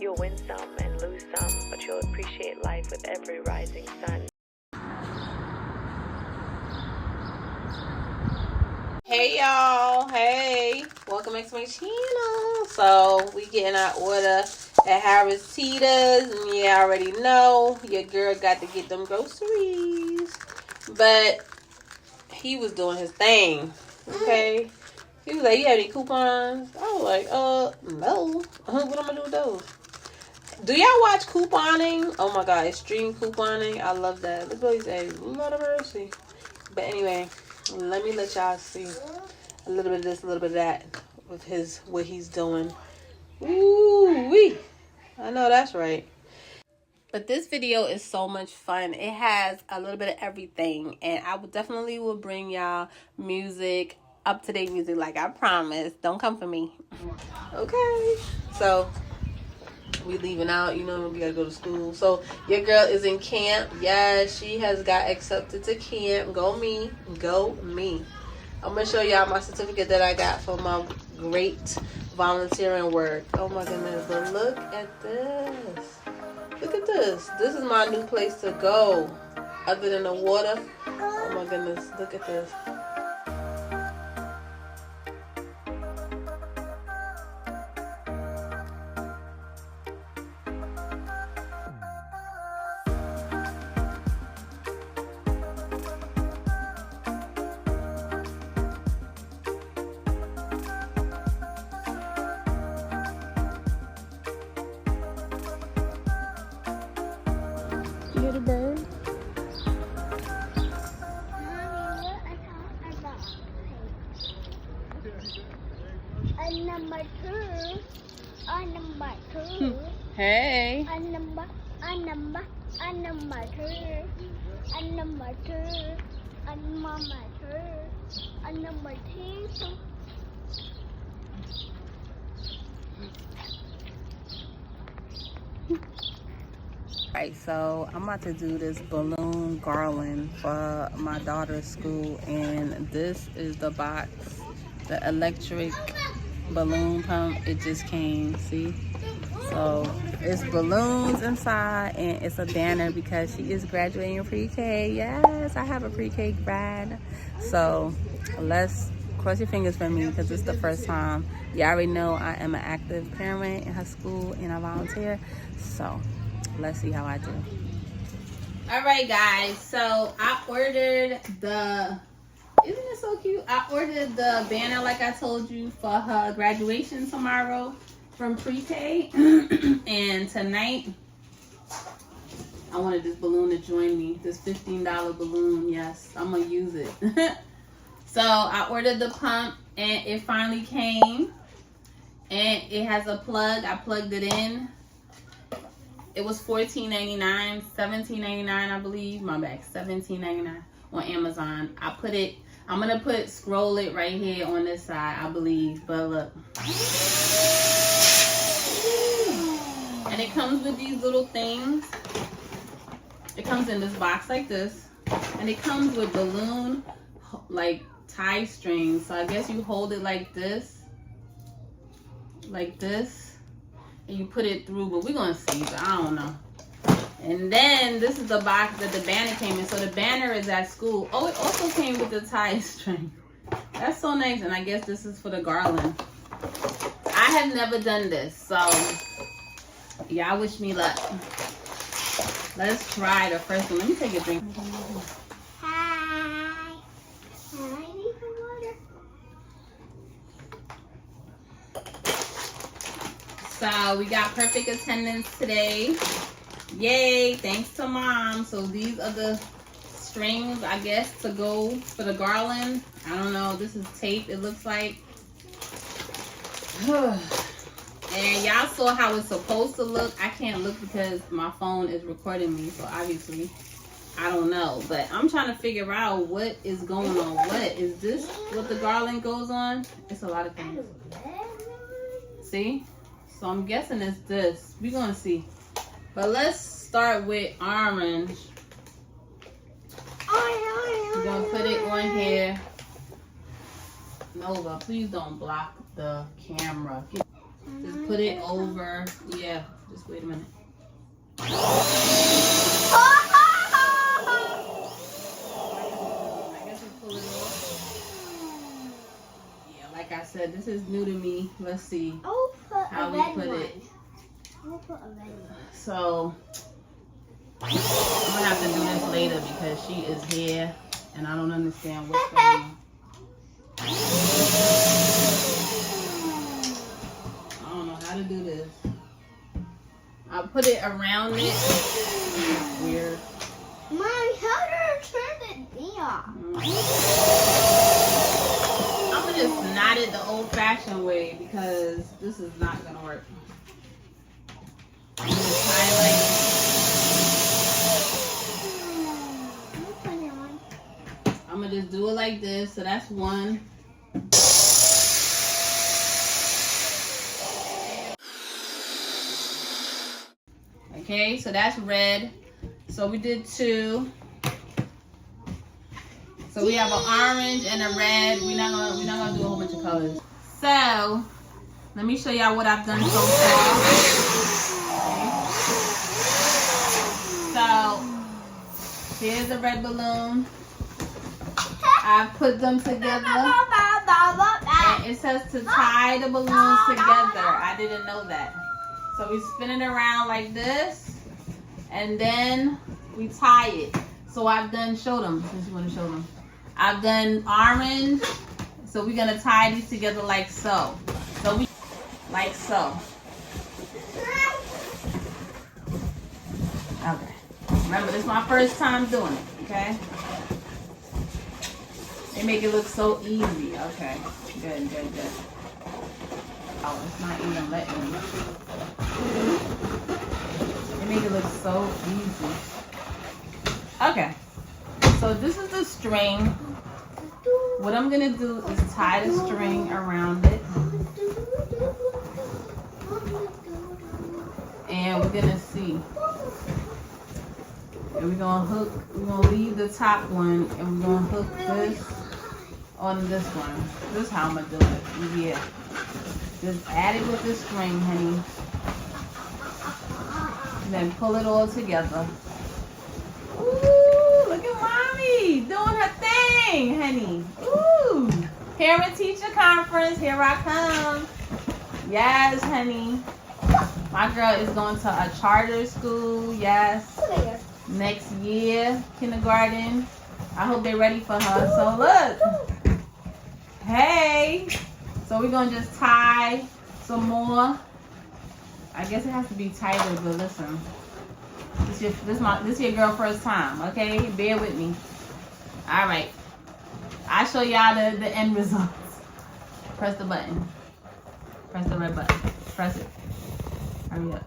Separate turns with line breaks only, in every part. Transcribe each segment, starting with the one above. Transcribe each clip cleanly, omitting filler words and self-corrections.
You'll win some and lose some, but you'll appreciate life with every rising sun.
Hey y'all, hey, welcome back to my channel. So we getting our order at Harris Teeter's, and you already know your girl got to get them groceries, but he was doing his thing. Okay, he was like, you have any coupons? I was like, no. What am I gonna do with those? Do y'all watch couponing? Oh my god, extreme couponing. I love that. That's what he said. Lord of mercy. But anyway, let me let y'all see a little bit of this, a little bit of that with what he's doing. Ooh wee. I know that's right. But this video is so much fun. It has a little bit of everything, and I definitely will bring y'all music, up-to-date music, like I promised. Don't come for me. Okay. So we leaving out, you know, we gotta go to school. So your girl is in camp. Yes, she has got accepted to camp. Go me. Go me. I'm gonna show y'all my certificate that I got for my great volunteering work. Oh my goodness, but look at this. Look at this. This is my new place to go. Other than the water. Oh my goodness, look at this. You hear the bird?
Number two.
Hey.
Number two.
Alright, so I'm about to do this balloon garland for my daughter's school, and this is the box, the electric balloon pump. It just came, see? So it's balloons inside, and it's a banner because she is graduating pre-K. Yes, I have a pre-K grad. So let's cross your fingers for me because it's the first time. You already know I am an active parent in her school and I volunteer. So let's see how I do. All right, guys. So I ordered the, isn't it so cute? I ordered the banner like I told you for her graduation tomorrow from pre-K. And tonight, I wanted this balloon to join me. This $15 balloon. Yes, I'm going to use it. So I ordered the pump and it finally came. And it has a plug. I plugged it in. It was $14.99, $17.99, I believe. My bad, $17.99 on Amazon. I'm gonna scroll it right here on this side, I believe. But look. And it comes with these little things. It comes in this box like this. And it comes with balloon, like, tie strings. So I guess you hold it like this. Like this. And you put it through, but we're gonna see, but I don't know. And then this is the box that the banner came in. So the banner is at school. Oh, it also came with the tie string. That's so nice. And I guess this is for the garland. I have never done this, so y'all wish me luck. Let's try the first one. Let me take a drink.
Hi. I need some water.
So we got perfect attendance today. Yay, thanks to mom. So these are the strings, I guess, to go for the garland. I don't know, this is tape, it looks like. And y'all saw how it's supposed to look. I can't look because my phone is recording me, so obviously I don't know. But I'm trying to figure out what is going on. What is this? What the garland goes on? It's a lot of things. See? So I'm guessing it's this. We're gonna see. But let's start with orange. We're gonna put it on here. Nova, please don't block the camera. Just put it over. Yeah, just wait a minute. I guess you pull it off. Yeah, like I said, this is new to me. Let's see how we put it.
We'll put a red one.
So I'm gonna have to do this later because she is here and I don't understand what's going on. I don't know how to do this. I'll put it around it. Weird.
Mommy, how do I turn the bee off?
I'm gonna just knot it the old-fashioned way because this is not gonna work. I'm gonna tie it like I'm gonna just do it like this. So that's one. Okay, so that's red. So we did two. So we have an orange and a red. We're not gonna do a whole bunch of colors. So let me show y'all what I've done so far. So here's a red balloon. I put them together. And it says to tie the balloons together. I didn't know that. So we spin it around like this, and then we tie it. So I've done, show them, since you want to show them. I've done orange, so we're gonna tie these together like so. So we, like so. Okay. Remember, this is my first time doing it, okay? They make it look so easy. Okay, good, good, good. Oh, it's not even letting me. They make it look so easy. Okay, so this is the string. What I'm gonna do is tie the string around it. And we're gonna see. And we're gonna leave the top one and we're gonna hook this on this one. This is how I'm gonna do it. Yeah. Just add it with the string, honey. And then pull it all together. Ooh, look at mommy doing her thing, honey. Ooh. Parent-teacher conference, here I come. Yes, honey. My girl is going to a charter school, yes. Next year, kindergarten. I hope they're ready for her. So look. Hey. So we're going to just tie some more. I guess it has to be tighter, but listen. This your girl first time, okay? Bear with me. All right. I'll show y'all the end results. Press the button. Press the red button. Press it. Hurry up.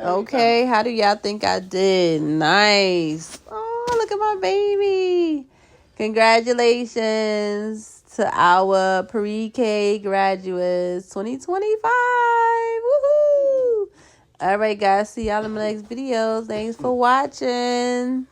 Okay, how do y'all think I did? Nice. Oh, look at my baby. Congratulations to our pre-K graduates 2025. Woohoo! All right, guys. See y'all in my next video. Thanks for watching.